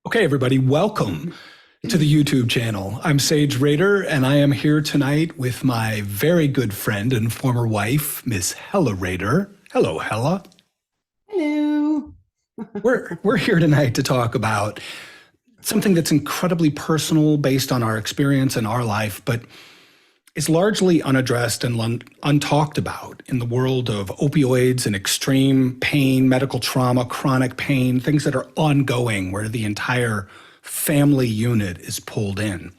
Okay, everybody, welcome to the YouTube channel. I'm Sage Rader, and I am here tonight with my very good friend and former wife, Miss Hella Rader. Hello, Hella. Hello. We're here tonight to talk about something that's incredibly personal based on our experience and our life, but is largely unaddressed and untalked about in the world of opioids and extreme pain, medical trauma, chronic pain, things that are ongoing where the entire family unit is pulled in.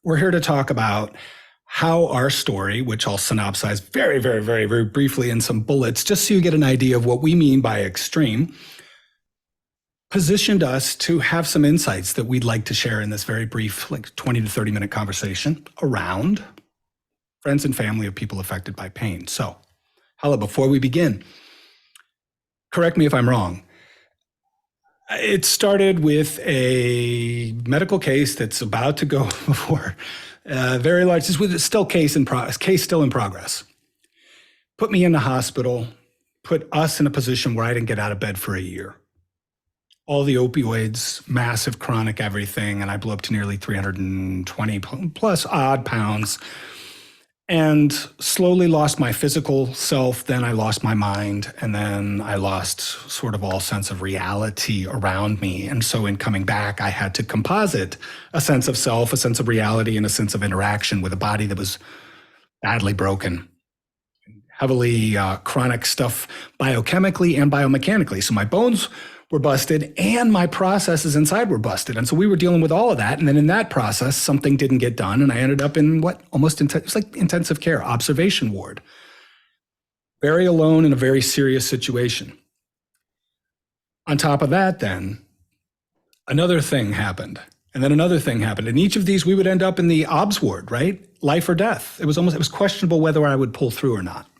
We're here to talk about how our story, which I'll synopsize very briefly in some bullets, just so you get an idea of what we mean by extreme, positioned us to have some insights that we'd like to share in this very brief, like 20 to 30 minute conversation around friends and family of people affected by pain. So, Hella, before we begin, correct me if I'm wrong. It started with a medical case that's about to go before very large, just with still case still in progress. Put me in the hospital, put us in a position where I didn't get out of bed for a year. All the opioids, massive chronic everything, and I blew up to nearly 320 plus odd pounds, and slowly lost my physical self. Then I lost my mind, and then I lost sort of all sense of reality around me. And so in coming back, I had to composite a sense of self, a sense of reality, and a sense of interaction with a body that was badly broken, heavily chronic stuff biochemically and biomechanically. So my bones were busted and my processes inside were busted. And so we were dealing with all of that. And then in that process, something didn't get done. And I ended up in it's like intensive care, observation ward. Very alone in a very serious situation. On top of that, then, another thing happened. And then another thing happened. In each of these, we would end up in the obs ward, right? Life or death. It was questionable whether I would pull through or not.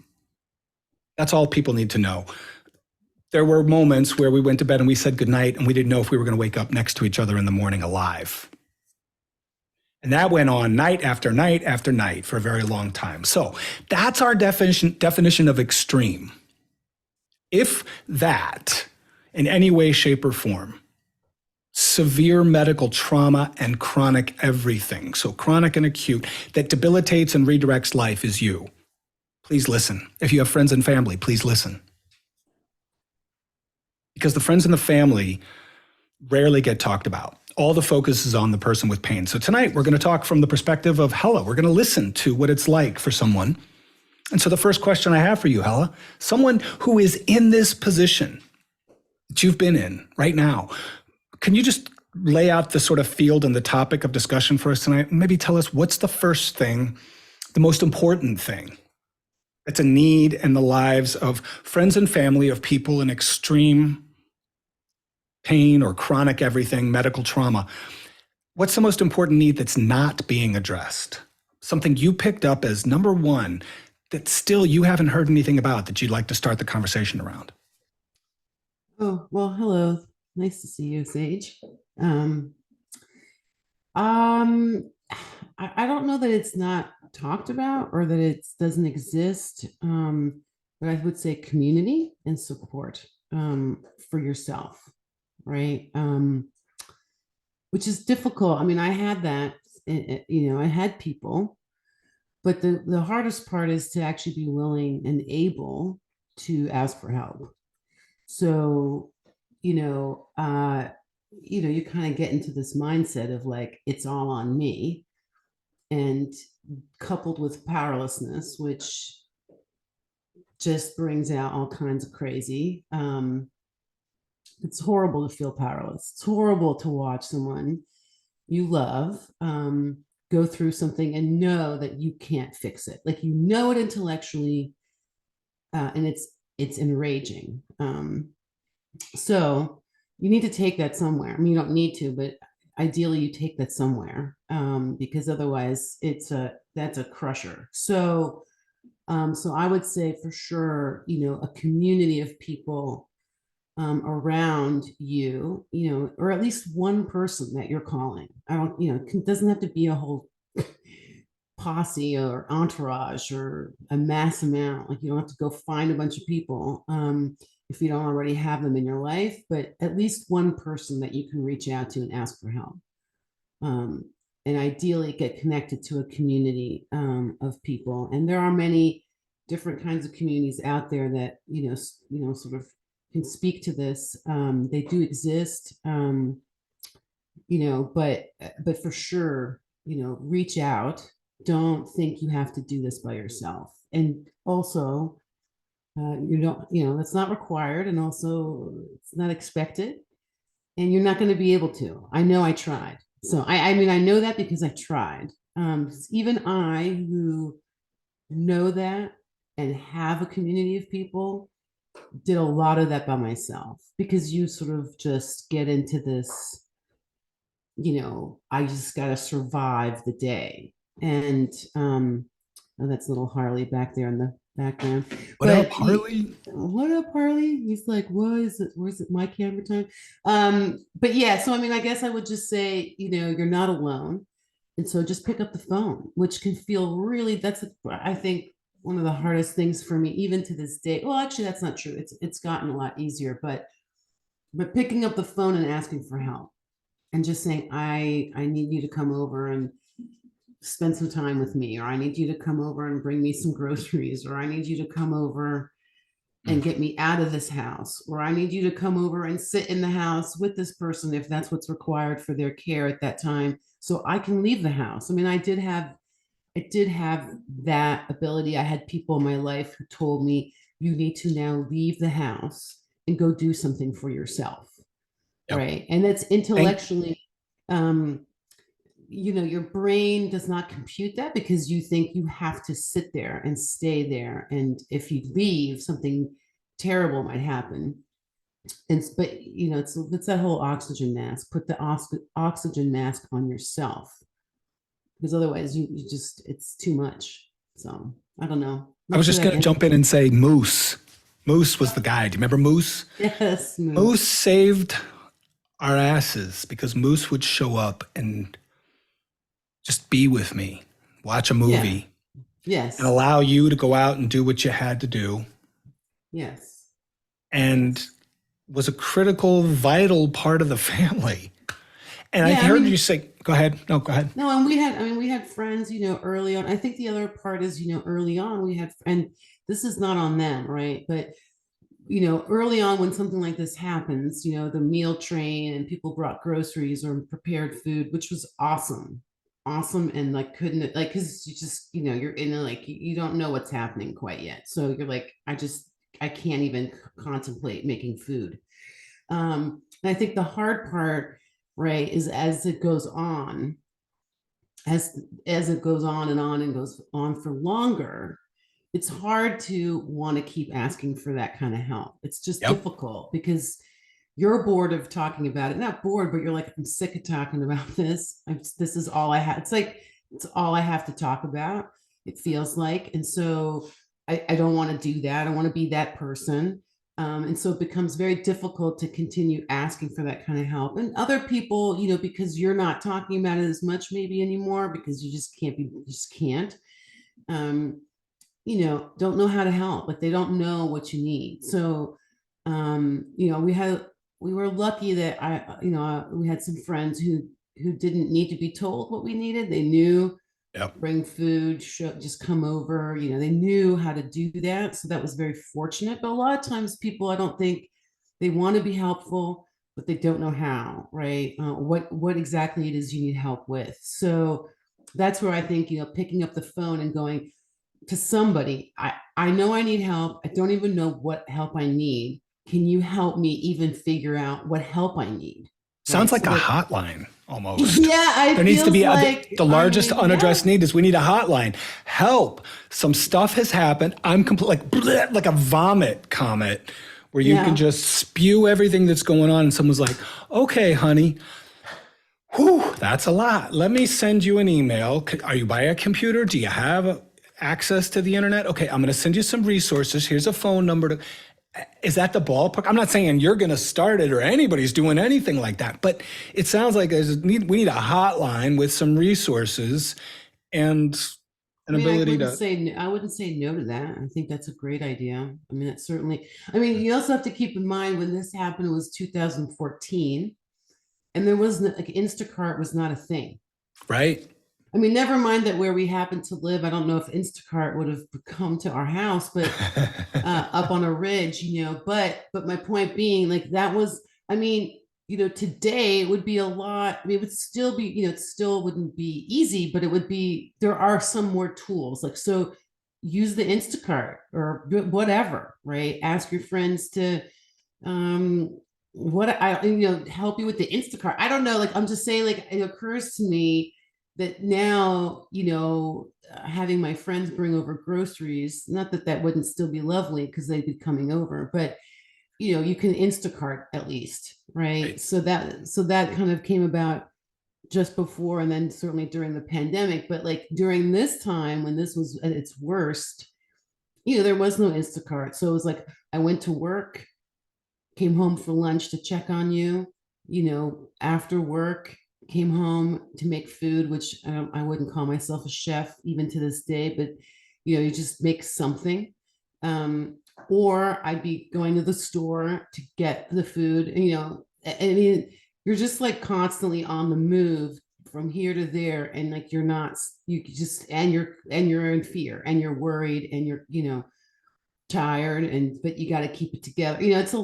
That's all people need to know. There were moments where we went to bed and we said goodnight and we didn't know if we were going to wake up next to each other in the morning alive. And that went on night after night after night for a very long time. So that's our definition of extreme. If that, in any way, shape, or form, severe medical trauma and chronic everything, so chronic and acute, that debilitates and redirects life is you, please listen. If you have friends and family, please listen. Because the friends and the family rarely get talked about. All the focus is on the person with pain. So tonight we're going to talk from the perspective of Hella. We're going to listen to what it's like for someone. And so the first question I have for you, Hella, someone who is in this position that you've been in right now, can you just lay out the sort of field and the topic of discussion for us tonight? Maybe tell us what's the first thing, the most important thing that's a need in the lives of friends and family of people in extreme pain or chronic everything, medical trauma. What's the most important need that's not being addressed? Something you picked up as number one that still you haven't heard anything about that you'd like to start the conversation around? Oh, well, hello. Nice to see you, Sage. I don't know that it's not talked about or that it doesn't exist, but I would say community and support for yourself, right? Which is difficult. I mean, I had that, I had people, but the hardest part is to actually be willing and able to ask for help. So, you kind of get into this mindset of like, it's all on me. And coupled with powerlessness, which just brings out all kinds of crazy. It's horrible to feel powerless. It's horrible to watch someone you love go through something and know that you can't fix it. Like, you know it intellectually, and it's enraging. So you need to take that somewhere. I mean, you don't need to, but ideally you take that somewhere, because otherwise that's a crusher. So I would say for sure, a community of people around you, or at least one person that you're calling. I don't, it doesn't have to be a whole posse or entourage or a mass amount. Like, you don't have to go find a bunch of people. if you don't already have them in your life, but at least one person that you can reach out to and ask for help. And ideally get connected to a community of people. And there are many different kinds of communities out there that, sort of can speak to this. They do exist, but for sure, reach out. Don't think you have to do this by yourself. And also, you don't, that's not required, and also it's not expected, and you're not going to be able to. I know I tried. So I mean, I know that because I tried. Even I, who know that and have a community of people, did a lot of that by myself, because you sort of just get into this, I just got to survive the day. And oh, that's little Harley back there in the background. What up, Harley? What up, Harley? He's like, what is it? Where's it? My camera time. But yeah, so I mean, I guess I would just say, you're not alone. And so just pick up the phone, which can feel really, I think, one of the hardest things for me, even to this day. Well, actually, that's not true. It's gotten a lot easier, but picking up the phone and asking for help and just saying, I need you to come over and spend some time with me, or I need you to come over and bring me some groceries, or I need you to come over and get me out of this house, or I need you to come over and sit in the house with this person if that's what's required for their care at that time, so I can leave the house. I mean, I did have that ability. I had people in my life who told me, you need to now leave the house and go do something for yourself. Yep. Right. And that's intellectually, your brain does not compute that, because you think you have to sit there and stay there. And if you leave, something terrible might happen. But it's that whole oxygen mask. Put the oxygen mask on yourself, because otherwise you just, it's too much. So I don't know. I was just going to jump in and say Moose. Moose was the guy. Do you remember Moose? Yes. Moose saved our asses, because Moose would show up and just be with me, watch a movie. Yeah. Yes. And allow you to go out and do what you had to do. Yes. And was a critical, vital part of the family. And yeah, I heard you say, go ahead. No, go ahead. No, and we had friends, early on. I think the other part is, early on we had, and this is not on them, right? But, early on when something like this happens, the meal train and people brought groceries or prepared food, which was awesome. And like, couldn't, like, cause you just, you're in a, like, you don't know what's happening quite yet. So you're like, I can't even contemplate making food. And I think the hard part, right, is as it goes on, as it goes on and goes on for longer, it's hard to want to keep asking for that kind of help. It's just difficult, because you're bored of talking about it. Not bored, but you're like, I'm sick of talking about this. This is all I have. It's like, it's all I have to talk about, it feels like. And so I don't want to do that. I want to be that person. And so it becomes very difficult to continue asking for that kind of help. And other people, because you're not talking about it as much maybe anymore, because you just can't, don't know how to help, but they don't know what you need. So, we were lucky that we had some friends who didn't need to be told what we needed. They knew. Yep. Bring food, just come over, they knew how to do that. So that was very fortunate. But a lot of times people, I don't think they want to be helpful, but they don't know how, right? What exactly it is you need help with. So that's where I think, picking up the phone and going to somebody, I know I need help. I don't even know what help I need. Can you help me even figure out what help I need? Sounds like a hotline almost. Yeah, there needs to be the largest unaddressed need is we need a hotline. Help! Some stuff has happened. I'm like a vomit comet, where you can just spew everything that's going on, and someone's like, "Okay, honey, whew, that's a lot. Let me send you an email. Are you by a computer? Do you have access to the internet? Okay, I'm going to send you some resources. Here's a phone number to." Is that the ballpark? I'm not saying you're going to start it or anybody's doing anything like that, but it sounds like we need a hotline with some resources, and an I mean, ability to, I wouldn't say no to that. I think that's a great idea. I mean, it's certainly, I mean, you also have to keep in mind when this happened, it was 2014, and there wasn't, like, Instacart was not a thing. right? I mean, never mind that where we happen to live, I don't know if Instacart would have come to our house, but up on a ridge, but my point being, like, that was, I mean, today it would be a lot, I mean, it would still be, it still wouldn't be easy, but it would be, there are some more tools, like, so use the Instacart or whatever, right? Ask your friends to, help you with the Instacart. I don't know, like, I'm just saying, like, it occurs to me that now, having my friends bring over groceries, not that that wouldn't still be lovely because they'd be coming over, but you can Instacart at least, right? Right. So that kind of came about just before, and then certainly during the pandemic, but like during this time when this was at its worst, there was no Instacart. So it was like, I went to work, came home for lunch to check on you, after work, came home to make food, which I wouldn't call myself a chef even to this day, but you just make something. Or I'd be going to the store to get the food, I mean, you're just like constantly on the move from here to there, and like you just, and you're in fear, and you're worried, and you're, tired, but you got to keep it together. There's a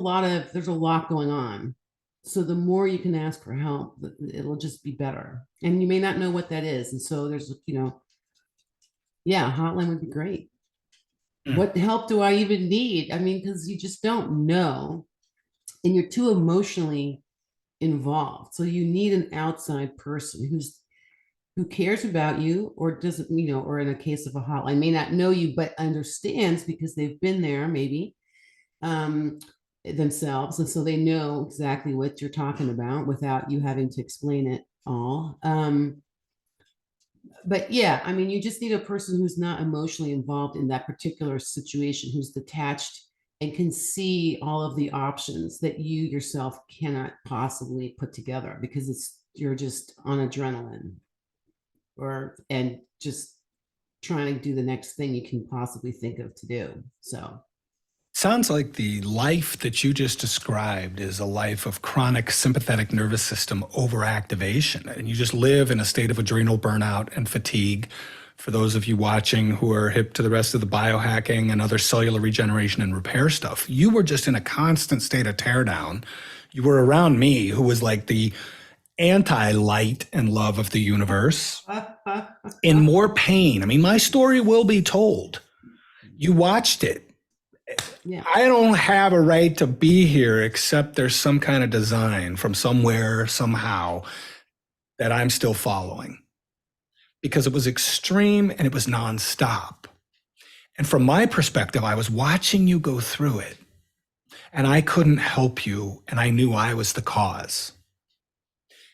lot going on. So the more you can ask for help, it'll just be better. And you may not know what that is. And so there's, yeah, hotline would be great. What help do I even need? I mean, because you just don't know, and you're too emotionally involved. So you need an outside person who cares about you, or doesn't, or in a case of a hotline, may not know you, but understands because they've been there maybe themselves. And so they know exactly what you're talking about without you having to explain it all. But yeah, I mean, you just need a person who's not emotionally involved in that particular situation, who's detached and can see all of the options that you yourself cannot possibly put together because you're just on adrenaline, and just trying to do the next thing you can possibly think of to do. So Sounds like the life that you just described is a life of chronic sympathetic nervous system overactivation. And you just live in a state of adrenal burnout and fatigue. For those of you watching who are hip to the rest of the biohacking and other cellular regeneration and repair stuff, you were just in a constant state of teardown. You were around me, who was like the anti-light and love of the universe, in more pain. I mean, my story will be told. You watched it. yeah, I don't have a right to be here except there's some kind of design from somewhere, somehow, that I'm still following. Because it was extreme and it was nonstop. And from my perspective, I was watching you go through it, and I couldn't help you, and I knew I was the cause.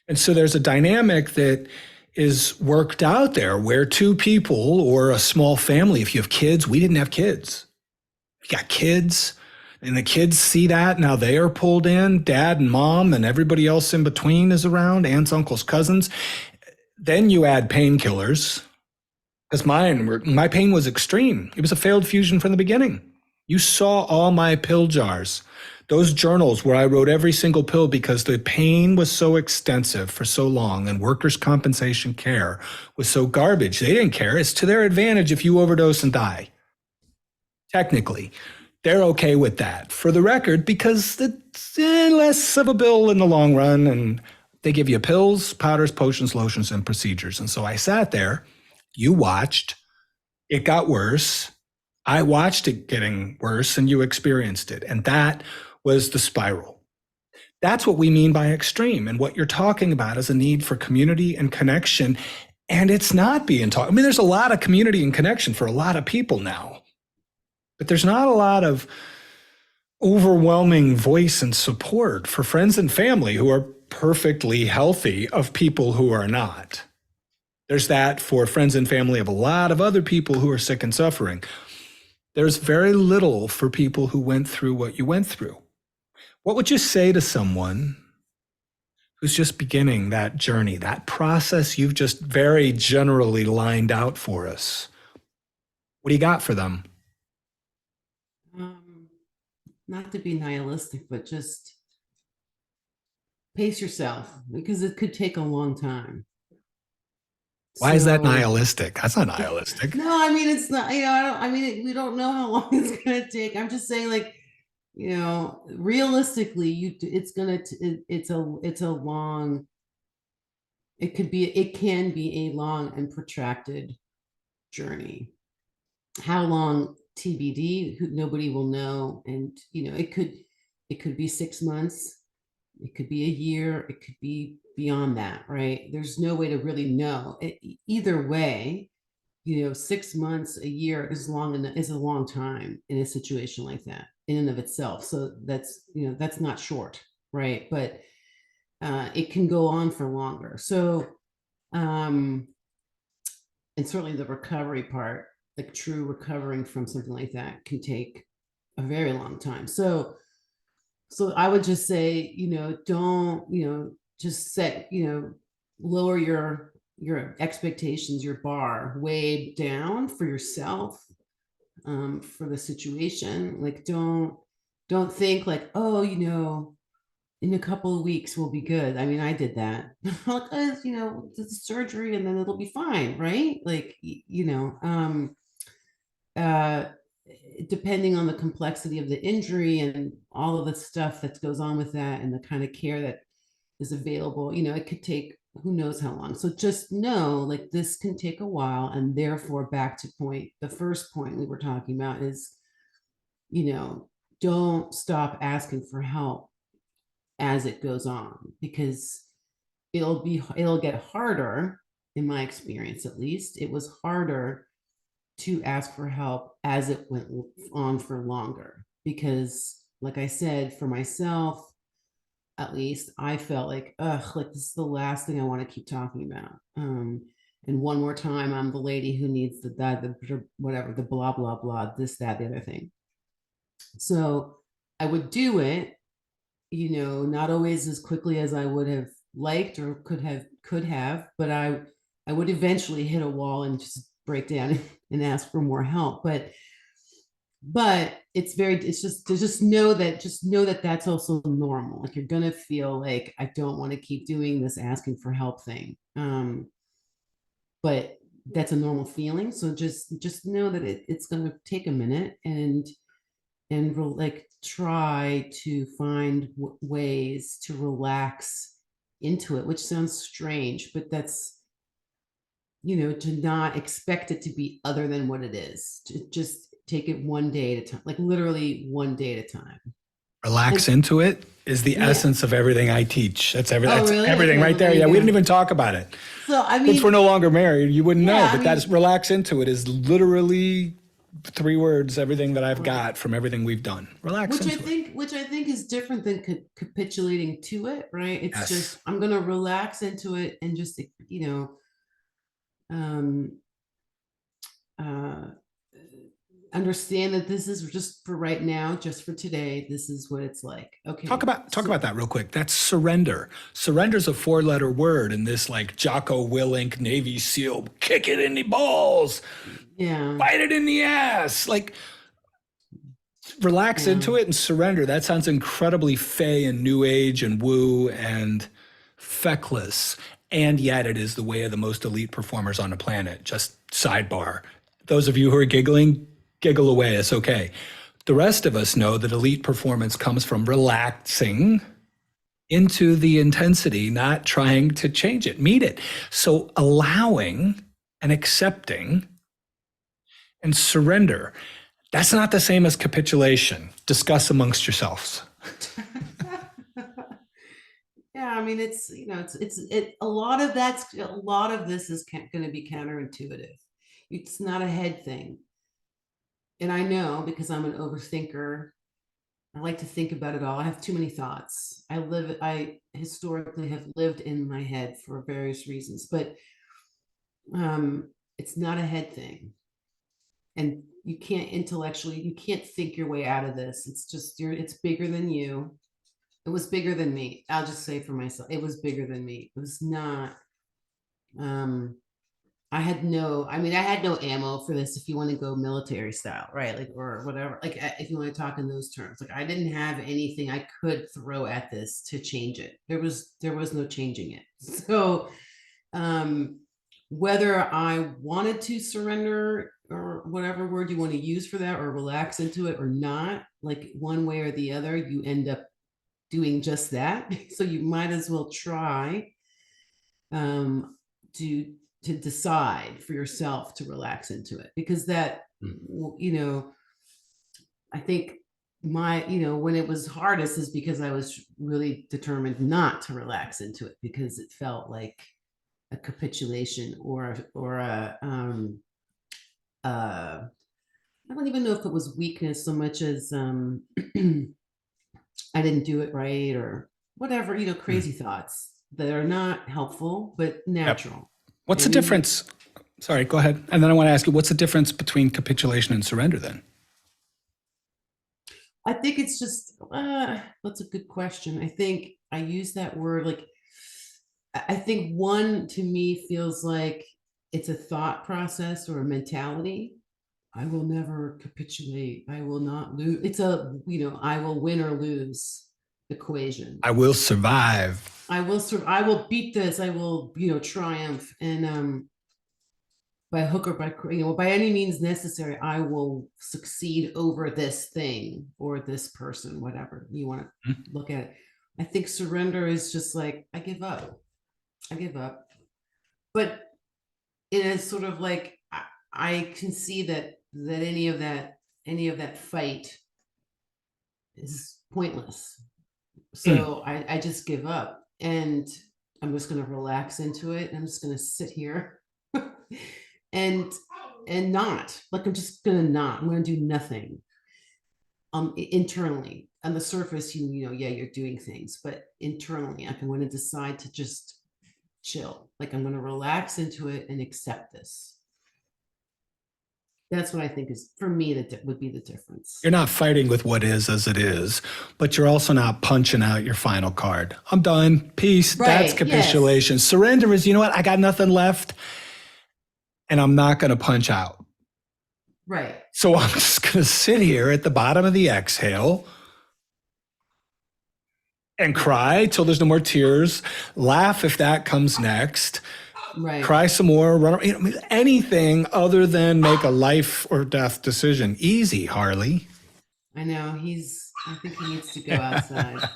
And so there's a dynamic that is worked out there where two people or a small family, if you have kids, we didn't have kids. You got kids, and the kids see that. Now they are pulled in, dad and mom and everybody else in between is around, aunts, uncles, cousins. Then you add painkillers, because my pain was extreme. It was a failed fusion from the beginning. You saw all my pill jars, those journals where I wrote every single pill because the pain was so extensive for so long, and workers' compensation care was so garbage. They didn't care. It's to their advantage if you overdose and die. Technically, they're okay with that, for the record, because it's less of a bill in the long run, and they give you pills, powders, potions, lotions, and procedures. And so I sat there, you watched, it got worse. I watched it getting worse, and you experienced it. And that was the spiral. That's what we mean by extreme. And what you're talking about is a need for community and connection. And it's not being taught. I mean, there's a lot of community and connection for a lot of people now, but there's not a lot of overwhelming voice and support for friends and family who are perfectly healthy of people who are not. There's that for friends and family of a lot of other people who are sick and suffering. There's very little for people who went through what you went through. What would you say to someone who's just beginning that journey, that process you've just very generally lined out for us? What do you got for them? Um, Not to be nihilistic, but just pace yourself because it could take a long time. Why is that So, nihilistic? That's not nihilistic. no, I mean, it's not, I mean, we don't know how long it's going to take. I'm just saying, like, realistically, it's going to, it's a long, it can be a long and protracted journey. How long TBD, nobody will know. And, it could be 6 months, it could be a year, it could be beyond that, right? There's no way to really know. Either way, 6 months, a year is a long time in a situation like that in and of itself. So that's not short, right? But it can go on for longer. So, um, and certainly the recovery part, like true recovering from something like that, can take a very long time. So I would just say, don't, just set, lower your expectations, your bar way down for yourself, for the situation. Like, don't think like, oh, in a couple of weeks we'll be good. I mean, I did that. Like, the surgery and then it'll be fine, right? Like, uh, depending on the complexity of the injury and all of the stuff that goes on with that and the kind of care that is available, it could take who knows how long. So just know, like, this can take a while. And therefore, back to the first point we were talking about is, don't stop asking for help as it goes on, because it'll get harder. In my experience, at least, it was harder to ask for help as it went on for longer, because, like I said, for myself, at least, I felt like, ugh, like this is the last thing I want to keep talking about. And one more time, I'm the lady who needs the whatever, the blah blah blah, this, that, the other thing. So I would do it, not always as quickly as I would have liked or could have, but I would eventually hit a wall and just break down and ask for more help. But it's just know that that's also normal. Like, you're gonna feel like, I don't want to keep doing this asking for help thing. But that's a normal feeling. So just know that it's gonna take a minute, and like, try to find ways to relax into it, which sounds strange, but that's, to not expect it to be other than what it is, to just take it one day at a time, like literally one day at a time. And Relax into it is the yeah. essence of everything I teach. That's everything. Oh, That's really? everything Okay, right well, there. there you Yeah, we didn't go. even talk about it. So, I Since we're mean, no longer married, you wouldn't know, yeah, I but that is mean, relax into it is literally 3 words, everything that I've right. got from everything we've done. Relax into it. Which I think is different than capitulating to it, right? It's just, Yes. I'm gonna relax into it and just, um, uh, understand that this is just for right now, just for today. This is what it's like. Talk Okay. about talk So, about that real quick. That's surrender. Surrender's a 4-letter word in this like Jocko Willink Navy SEAL, kick it in the balls, yeah, bite it in the ass. Like relax yeah, into it and surrender. That sounds incredibly fey and new age and woo and feckless. And yet it is the way of the most elite performers on the planet. Just sidebar. Those of you who are giggling, giggle away. It's okay. The rest of us know that elite performance comes from relaxing into the intensity, not trying to change it, meet it. So allowing and accepting and surrender. That's not the same as capitulation. Discuss amongst yourselves. yeah. I mean, it's, a lot of this is going to be counterintuitive. It's not a head thing. And I know, because I'm an overthinker. I like to think about it all. I have too many thoughts. I historically have lived in my head for various reasons, but it's not a head thing. And you can't think your way out of this. It's just, it's bigger than you. It was bigger than me. I'll just say for myself, it was bigger than me. It was not, um, I had no, I mean, I had no ammo for this if you want to go military style, right? Like, or whatever, like, if you want to talk in those terms, like, I didn't have anything I could throw at this to change it. There was no changing it. So, um, whether I wanted to surrender or whatever word you want to use for that, or relax into it or not, like one way or the other, you end up doing just that. So you might as well try um, to decide for yourself to relax into it, because that, you know, I think when it was hardest is because I was really determined not to relax into it, because it felt like a capitulation or I don't even know if it was weakness so much as I didn't do it right or whatever, Mm. crazy thoughts that are not helpful but Yep. natural. What's the And you difference? Sorry, go ahead. And then I want to ask you, what's the difference between capitulation and surrender then? I think it's just that's a good question. I think I use that word like I think one to me feels like it's a thought process or a mentality. I will never capitulate. I will not lose. It's a, I will win or lose equation. I will survive. I will beat this. I will, triumph. And by hook or by any means necessary, I will succeed over this thing or this person, whatever you want to Mhm. look at it. I think surrender is just like, I give up. I give up. But it is sort of like I can see that any of that fight is pointless. Mm. So I just give up, and I'm just going to relax into it. I'm just going to sit here and not like I'm just going to not. I'm going to do nothing. Internally, on the surface, yeah, you're doing things, but internally, I'm going to decide to just chill. Like I'm going to relax into it and accept this. That's what I think is for me that would be the difference. You're not fighting with what is as it is, but you're also not punching out your final card. I'm done. Peace. That's Right. Yes. capitulation. Surrender is, you know what? I got nothing left and I'm not going to punch out. Right. So I'm just going to sit here at the bottom of the exhale and cry till there's no more tears, laugh if that comes next, Right. cry some more, run, anything other than make a life or death decision. Easy, Harley. I know I think he needs to go outside.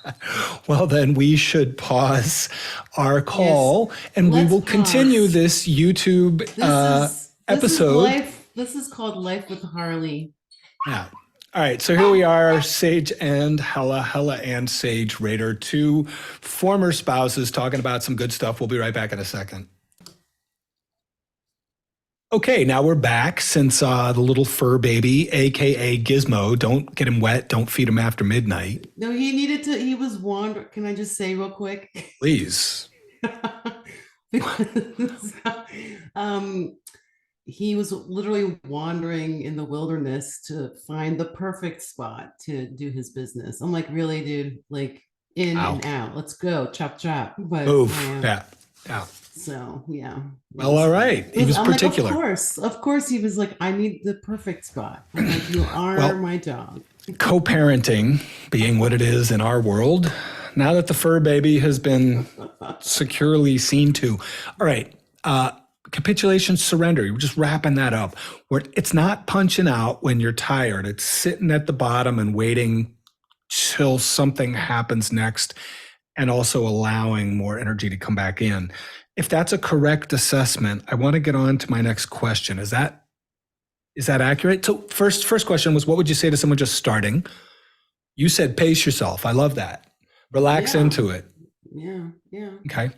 Well, then we should pause our call and we let's will continue pause. this YouTube This episode. is life. This is called Life with Harley. Yeah. All right. So here we are, Sage and Hella and Sage Raider, two former spouses talking about some good stuff. We'll be right back in a second. Okay, now we're back since the little fur baby, aka Gizmo, don't get him wet, don't feed him after midnight. No, he was wandering. Can I just say real quick? Please. Because, he was literally wandering in the wilderness to find the perfect spot to do his business. I'm like, really, dude? Like in Ow. and out. Let's go, chop chop. But Move. Yeah. So yeah. Well, all right. He was particular. Like, of course, he was like, I need the perfect spot. I'm like, you are my dog. Co-parenting being what it is in our world, now that the fur baby has been securely seen to. All right. Capitulation, surrender. You're just wrapping that up. Where it's not punching out when you're tired. It's sitting at the bottom and waiting till something happens next, and also allowing more energy to come back in. If that's a correct assessment, I want to get on to my next question. Is that accurate? So first question was, what would you say to someone just starting? You said pace yourself. I love that. Relax into it. Yeah. Okay.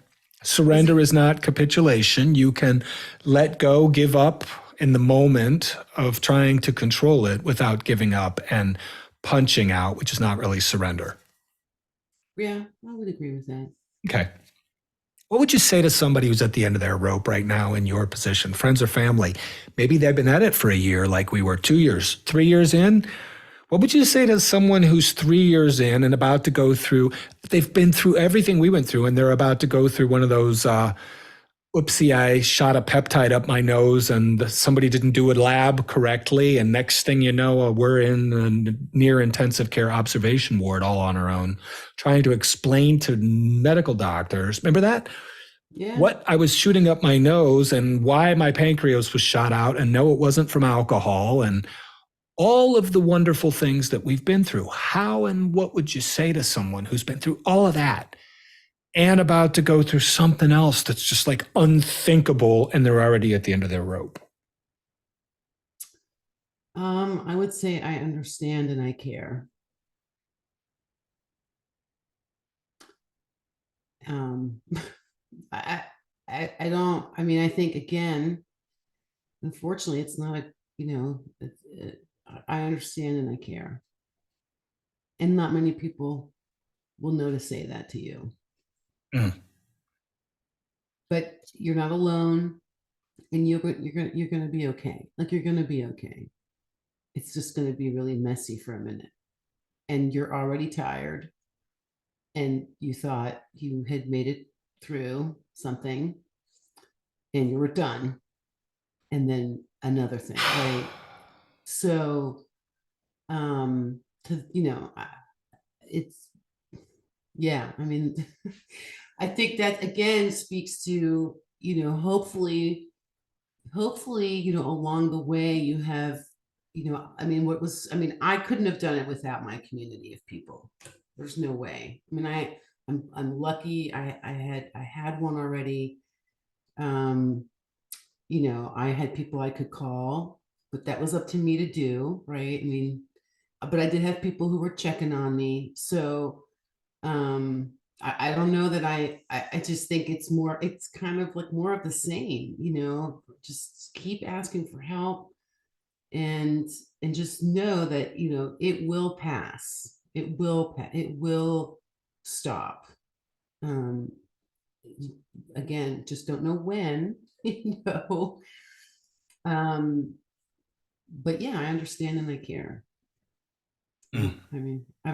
Surrender is not capitulation. You can let go, give up in the moment of trying to control it without giving up and punching out, which is not really surrender. Yeah, I would agree with that. Okay. What would you say to somebody who's at the end of their rope right now in your position, friends or family? Maybe they've been at it for a year like we were, 2 years, 3 years in. What would you say to someone who's 3 years in and about to go through, they've been through everything we went through and they're about to go through one of those Oopsie, I shot a peptide up my nose and somebody didn't do a lab correctly. And next thing you know, we're in a near intensive care observation ward all on our own, trying to explain to medical doctors. Remember that? Yeah. What I was shooting up my nose and why my pancreas was shot out. And no, it wasn't from alcohol. And all of the wonderful things that we've been through. How and what would you say to someone who's been through all of that and about to go through something else that's just like unthinkable and they're already at the end of their rope? I would say I understand and I care. Um, I, I don't, I mean, I think again, unfortunately, it's not a, I understand and I care. And not many people will know to say that to you. Mm. But you're not alone, and you're gonna be okay. Like you're gonna be okay. It's just gonna be really messy for a minute, and you're already tired, and you thought you had made it through something, and you were done, and then another thing, right? So, to it's yeah. I mean, I think that again speaks to hopefully along the way you have I mean I couldn't have done it without my community of people. There's no way. I mean I'm lucky. I had one already. um I had people I could call, but that was up to me to do, right? I mean, but I did have people who were checking on me. So um I don't know that I just think it's kind of like more of the same, just keep asking for help, and just know that it will pass. It will stop. um Again, just don't know when. you know um but yeah, I understand and I care. Yeah, Mm. I mean, I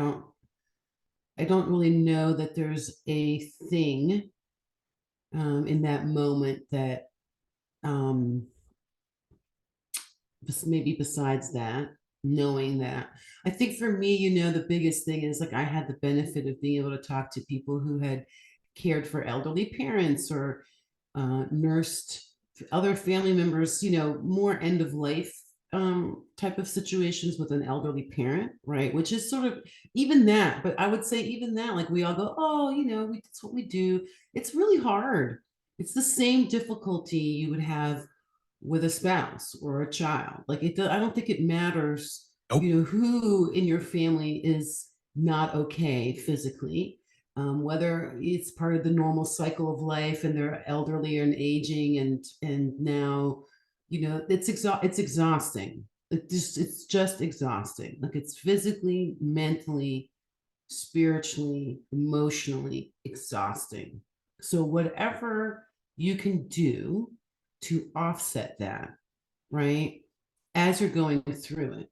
don't really know that there's a thing in that moment that um maybe besides that, knowing that. I think for me, the biggest thing is like I had the benefit of being able to talk to people who had cared for elderly parents or nursed other family members, more end of life type of situations with an elderly parent, right? Which is sort of even that, but I would say even that, like we all go, oh, that's what we do. It's really hard. It's the same difficulty you would have with a spouse or a child. Like I don't think it matters, Nope. who in your family is not okay physically, whether it's part of the normal cycle of life and they're elderly and aging, and now, it's exhausting. It's just exhausting. Like it's physically, mentally, spiritually, emotionally exhausting. So whatever you can do to offset that, right? As you're going through it.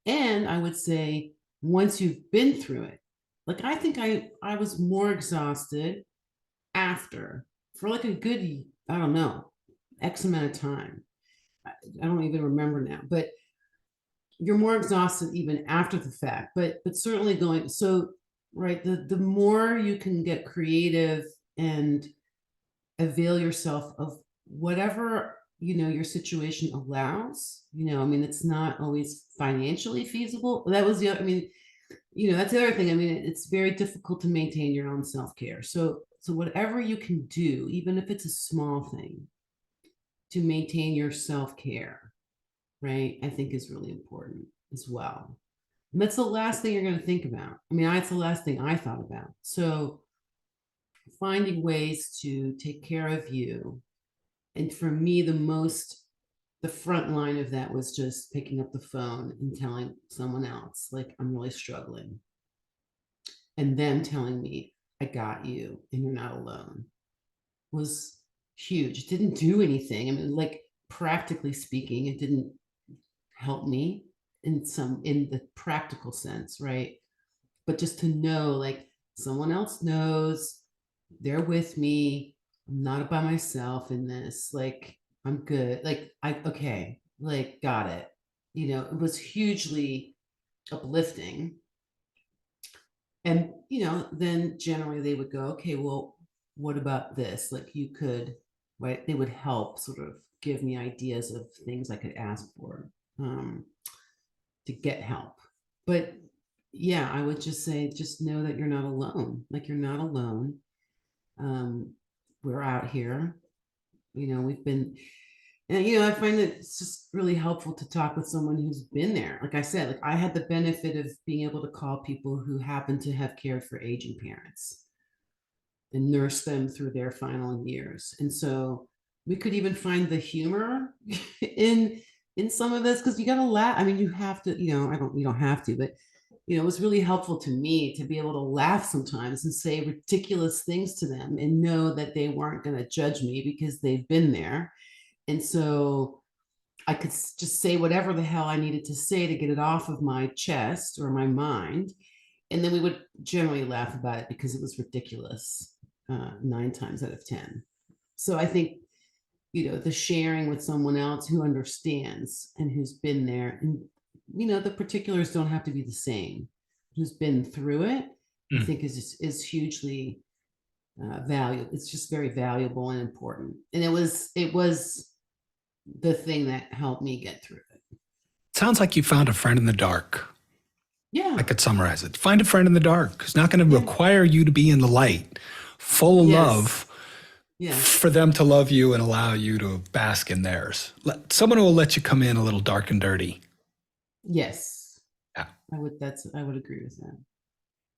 And I would say once you've been through it, like I think I was more exhausted after for like a good, I don't know, X amount of time. I don't even remember now, but you're more exhausted even after the fact, but certainly going so right, the more you can get creative and avail yourself of whatever your situation allows. I mean, it's not always financially feasible. That was the other, I mean, that's the other thing. I mean, it's very difficult to maintain your own self-care. So whatever you can do, even if it's a small thing, to maintain your self-care, right, I think is really important as well. And that's the last thing you're going to think about. I mean, it's the last thing I thought about. So finding ways to take care of you. And for me, the front line of that was just picking up the phone and telling someone else, like, I'm really struggling. And them telling me, I got you and you're not alone, was huge. It didn't do anything. I mean, like, practically speaking, it didn't help me in the practical sense, right? But just to know, like, someone else knows, they're with me, I'm not by myself in this. Like, I'm good. Like, okay, like, got it. It was hugely uplifting. And, then generally they would go, okay, well, what about this? Like, you could, right? They would help sort of give me ideas of things I could ask for um, to get help. But yeah, I would just say, just know that you're not alone. Like, you're not alone. Um, we're out here. We've been, and I find that it's just really helpful to talk with someone who's been there. Like I said, like I had the benefit of being able to call people who happen to have cared for aging parents and nurse them through their final years. And so we could even find the humor in some of this, because you gotta laugh. I mean, you have to, you don't have to, but it was really helpful to me to be able to laugh sometimes and say ridiculous things to them and know that they weren't going to judge me because they've been there. And so I could just say whatever the hell I needed to say to get it off of my chest or my mind. And then we would generally laugh about it because it was ridiculous 9 times out of 10. So I think, the sharing with someone else who understands and who's been there, and, the particulars don't have to be the same, who's been through it, I think is hugely valuable. It's just very valuable and important. And it was the thing that helped me get through it. Sounds like you found a friend in the dark. Yeah. I could summarize it. Find a friend in the dark. It's not going to Yeah. require you to be in the light, full of Yes. love, Yes. for them to love you and allow you to bask in theirs. Someone who will let you come in a little dark and dirty. Yes. Yeah. I would agree with that.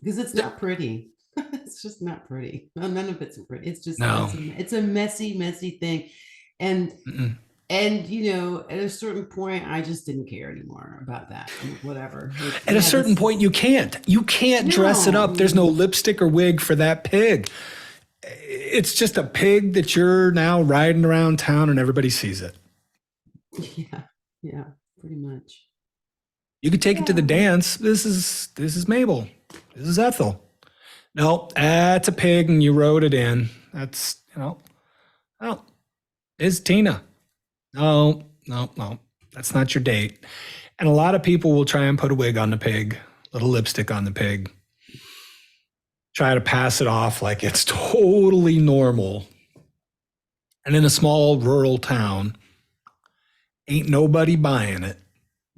Because it's not pretty. It's just not pretty. Well, none of it's pretty. It's just No. it's a messy, messy thing. And Mm-mm. and at a certain point, I just didn't care anymore about that. Whatever. At a certain point, you can't. You can't dress it up. There's no lipstick or wig for that pig. It's just a pig that you're now riding around town and everybody sees it. Yeah, pretty much. You could take it to the dance. This is Mabel. This is Ethel. No, that's a pig and you wrote it in. That's, oh, it's Tina. No. That's not your date. And a lot of people will try and put a wig on the pig, a little lipstick on the pig, try to pass it off like it's totally normal. And in a small rural town, ain't nobody buying it.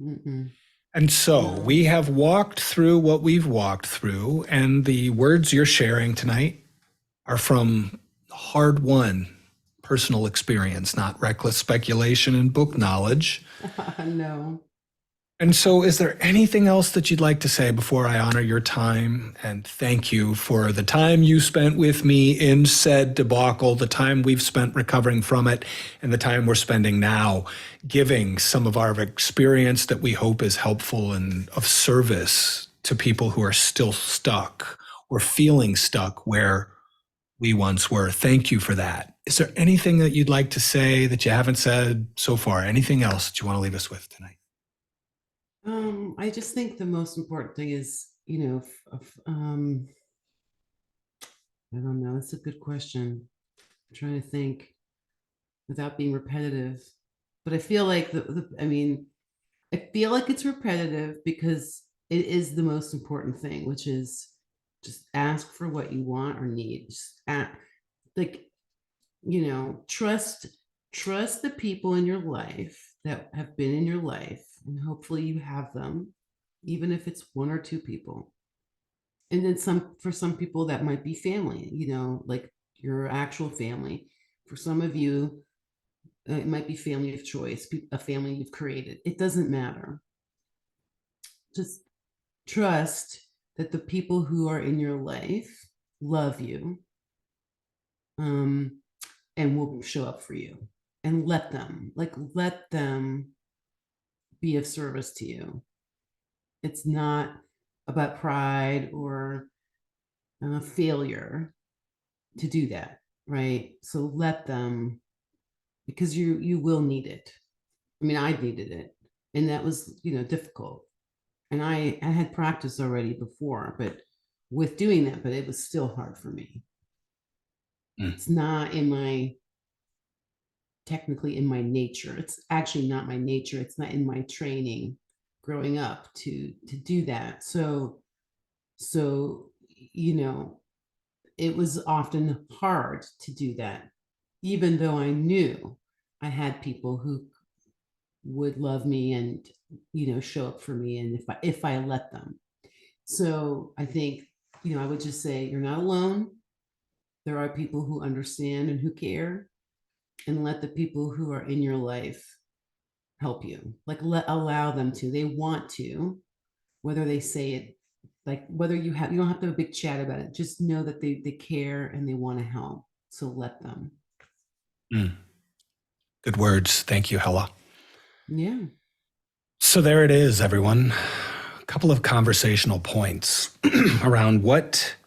Mm-mm. And so we have walked through what we've walked through, and the words you're sharing tonight are from hard won personal experience, not reckless speculation and book knowledge. No. And so, is there anything else that you'd like to say before I honor your time and thank you for the time you spent with me in said debacle, the time we've spent recovering from it, and the time we're spending now giving some of our experience that we hope is helpful and of service to people who are still stuck or feeling stuck where we once were? Thank you for that. Is there anything that you'd like to say that you haven't said so far? Anything else that you want to leave us with tonight? I just think the most important thing is, I don't know. It's a good question. I'm trying to think without being repetitive, but I feel like I feel like it's repetitive because it is the most important thing, which is just ask for what you want or need. Just like, trust the people in your life that have been in your life, and hopefully you have them, even if it's one or two people. And then for some people that might be family, like your actual family. For some of you, it might be family of choice, a family you've created. It doesn't matter. Just trust that the people who are in your life love you, and will show up for you, and let them be of service to you. It's not about pride or failure to do that, right? So let them, because you will need it. I mean, I needed it, and that was difficult. And I had practice already before, but with doing that, but it was still hard for me. Mm. It's not in my, technically in my nature. It's actually not my nature. It's not in my training growing up to do that. So, you know, it was often hard to do that, even though I knew I had people who would love me and, you know, show up for me, and if I let them. So I think, you know, I would just say you're not alone. There are people who understand and who care, and let the people who are in your life help you. Like, allow them to. They want to, whether they say it, like whether you don't have to have a big chat about it. Just know that they care and they want to help. So let them. Mm. Good words. Thank you, Hella. Yeah. So there it is, everyone. A couple of conversational points around what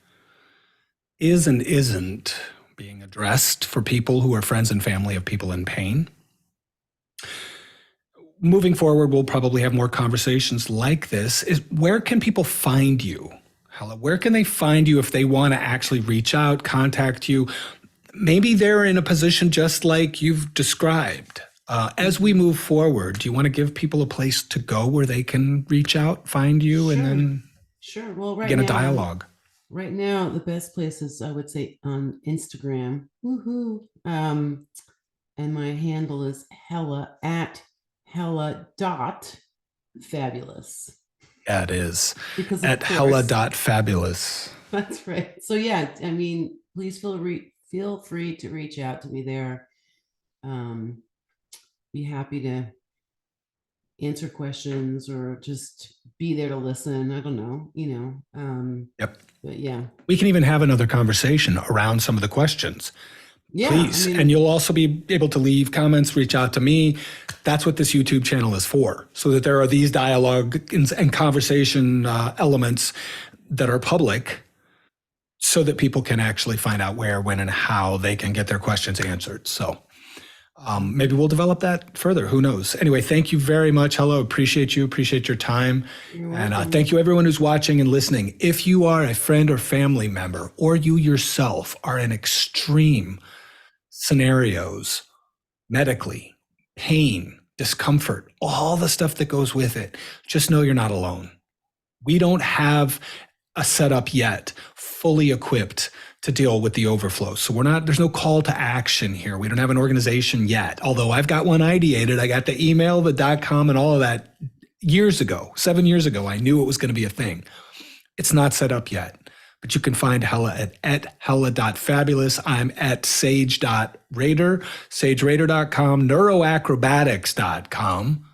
is and isn't being addressed for people who are friends and family of people in pain. Moving forward, we'll probably have more conversations like this. Is where can people find you? Hella, where can they find you if they want to actually reach out, contact you? Maybe they're in a position just like you've described. As we move forward, do you want to give people a place to go where they can reach out, find you, and Sure. then Sure. Well, right begin a now, dialogue? right now, the best place is, I would say, on Instagram. Woohoo. And my handle is Hella at Hella.fabulous. Yeah, it is. Because At Hella.fabulous. That's right. So yeah, I mean, please feel free to reach out to me there. Be happy to answer questions or just be there to listen. I don't know, you know. Yep. But yeah. We can even have another conversation around some of the questions. Yeah. Please. I mean, And you'll also be able to leave comments, reach out to me. That's what this YouTube channel is for, so that there are these dialogue and conversation elements that are public, so that people can actually find out where, when, and how they can get their questions answered. So maybe we'll develop that further. Who knows? Anyway, thank you very much. Hello. Appreciate you. Appreciate your time. You're And welcome. thank you, everyone who's watching and listening. If you are a friend or family member, or you yourself are in extreme scenarios, medically, pain, discomfort, all the stuff that goes with it, just know you're not alone. We don't have a setup yet fully equipped to deal with the overflow. So there's no call to action here. We don't have an organization yet. Although I've got one ideated. I got the email, the .com, and all of that years ago, 7 years ago. I knew it was going to be a thing. It's not set up yet, but you can find Hella at Hella.fabulous. I'm at Sage.Rader, SageRader.com, NeuroAcrobatics.com,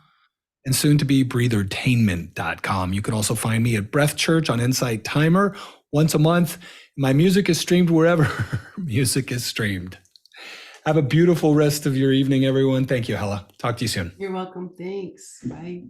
and soon to be breathertainment.com. You can also find me at Breath Church on Insight Timer once a month. My music is streamed wherever music is streamed. Have a beautiful rest of your evening, everyone. Thank you, Hella. Talk to you soon. You're welcome. Thanks. Bye.